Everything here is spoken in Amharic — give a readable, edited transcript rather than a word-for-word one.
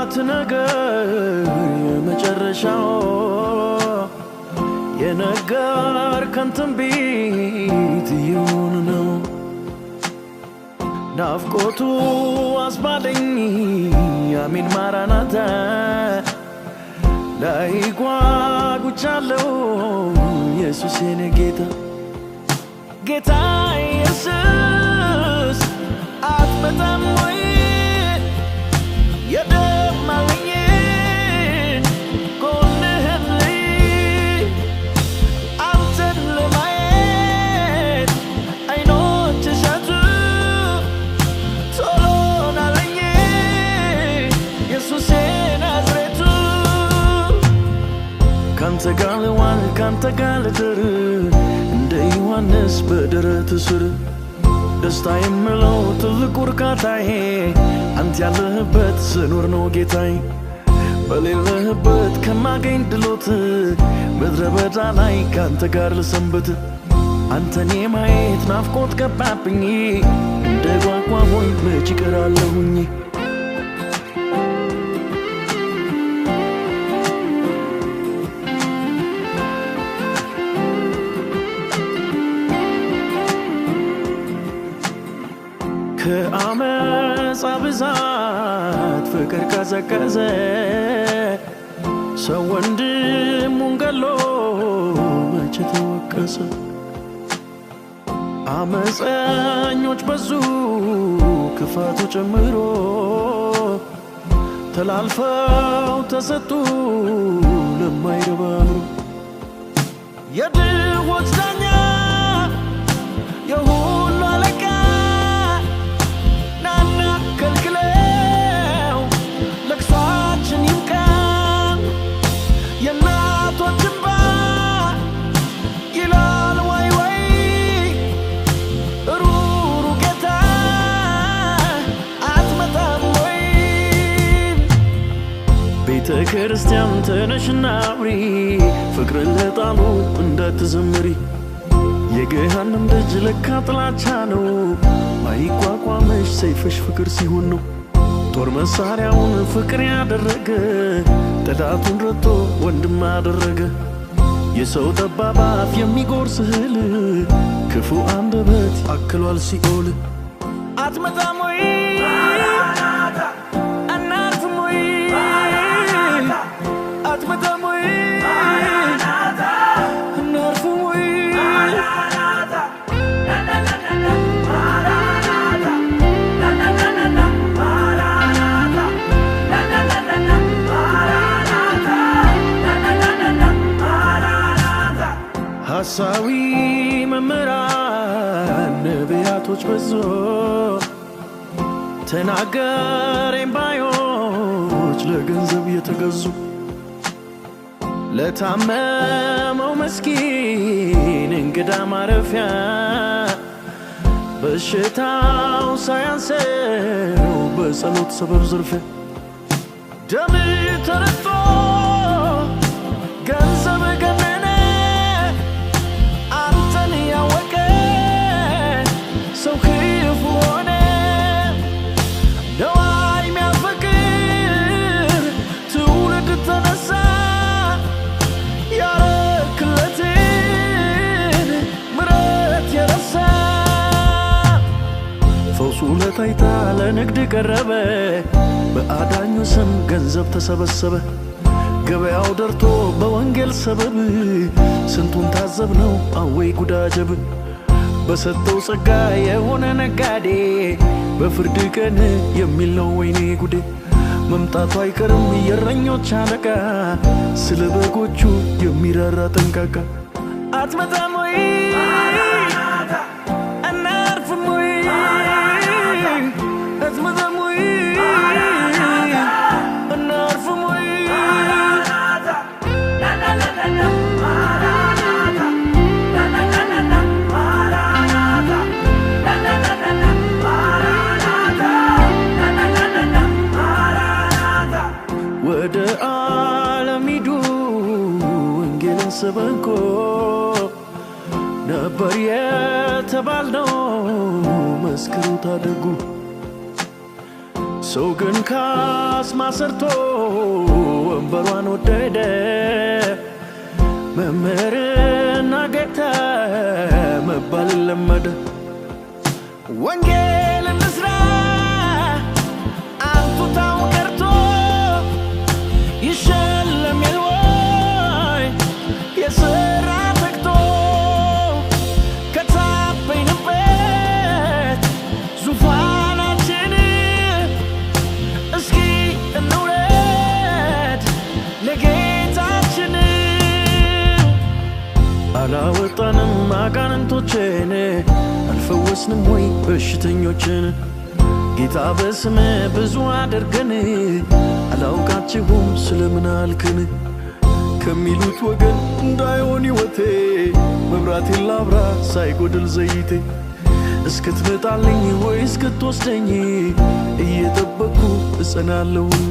ትነገር የመጨረሻው የነገር ከንትንቢት ይሁን ነው ናፍቆቱ አስባለኝ አሜን ማራናታ ላይ ጓጉቻለሁ ኢየሱስ የኔ ጌታ ጌታ ኢየሱስ አትመጣም ወይ የደማልኝ ጎንህን አንተን ለማየት አይኖች ሻቱ ቶሎ ናለኝ ኢየሱስ ናዝሬቱ ካንተ ጋር ልዋል ካንተ ጋር ልደር እንደ ዮሐንስ በደረት ስር ደስታ የምለው ትልቁ እርካታዬ አንተ ያለህበት ስኖር ነው ጌታዬ በሌለህበት ከማገኝ ድሎት ምድረ በዳ ላይ ካንተ ጋር ልሰንበት አንተን የማየት ናፍቆት ገባብኝ እንደ ጓጓሞኝ መች እቀራለሁኝ ከአመፃ ብዛት ፍቅር ቀዘቀዘ ሰው ወንድሙን ገሎ መቼ ተወቀሰ አመፀኞች በዙ ክፋቱ ጨምሮ ተላልፈው ተሰጡ ለማይረባሩ የድሆች ዳኛ የሁሉ አለቃ ቤተክርስቲያን ተነሽና አብሪ ፍቅርን ለጣሉ እንዳትዘምሪ የገሃነም ደጅ ለካ ጥላቻ ነው ማይቋቋምሽ ሰይፍሽ ፍቅር ሲሆን ነው ጦር መሳሪያውን ፍቅር ያደረገ ጠላቱን ረቶ ወንድም አደረገ የሰው ጠባብ አፍ የሚጎርስ እህል ክፉ አንደበት አክሏል ሲኦል አትመጣም ወይ ሐሳዊ መምህራን ነቢያቶች በዙ ተናገረኝ ባዮች ለገንዘብ የተገዙ ለታመመው መስኪን እንግዳ ማረፊያ በሽታው ሳያንሰው በጸሎት ሰበብ ዝርፊያ ደም ተረቶ ገንዘብ ገነነ አንተን ያወቀ ሰው ክፉ ሆነ ነዋይ ሚያፈቅር ትውልድ ተነሳ ፈውሱ ለታይታ ለንግድ ቀረበ በአዳኙ ስም ገንዘብ ተሰበሰበ ገበያው ደርቶ በወንጌል ሰበብ ስንቱን ታዘብነው አወይ ጉዳጀብ በሰጠው ጸጋ የሆነ ነጋዴ በፍርድ ቀን የሚል ነው ወይኔ ጉዴ መምጣቱ አይቀርም የእረኞች አለቃ ስለ በጎቹ የሚራራ ጠንቃቃ አትመጣም ወይ አናርፍም ወይ አትመጣም ወይ አናርፍም ወይ ወደ ዓለም ሂዱ ወንጌልን ሰበኩ ነበር የተባልነው መስክሩ ታደጉ ሰው ግን ካስማ ሰርቶ ወንበሯን ወደደ መምህርና ጌታ መባል ለመደ ወንጌል እንስራ አንቱታው ቀርቶ ይሸለም የልወይ የሥራ ተግቶ ከታበይንበት ዙፋናችን እስኪ እንውረድ ለጌታችን አላወጣንም አጋንንቶችን አልፈወስንም ወይ በሽተኞችን ጌታ በስም ብዙ አድርገን አላውቃችሁም ስለምን አልከን ከሚሉት ወገን እንዳይሆን ሕይወቴ መብራቴን ላብራ ሳይጎድል ዘይቴ እስክትመጣልኝ ወይ እስክትወስደኝ እየጠበቅኩ እጸናለሁኝ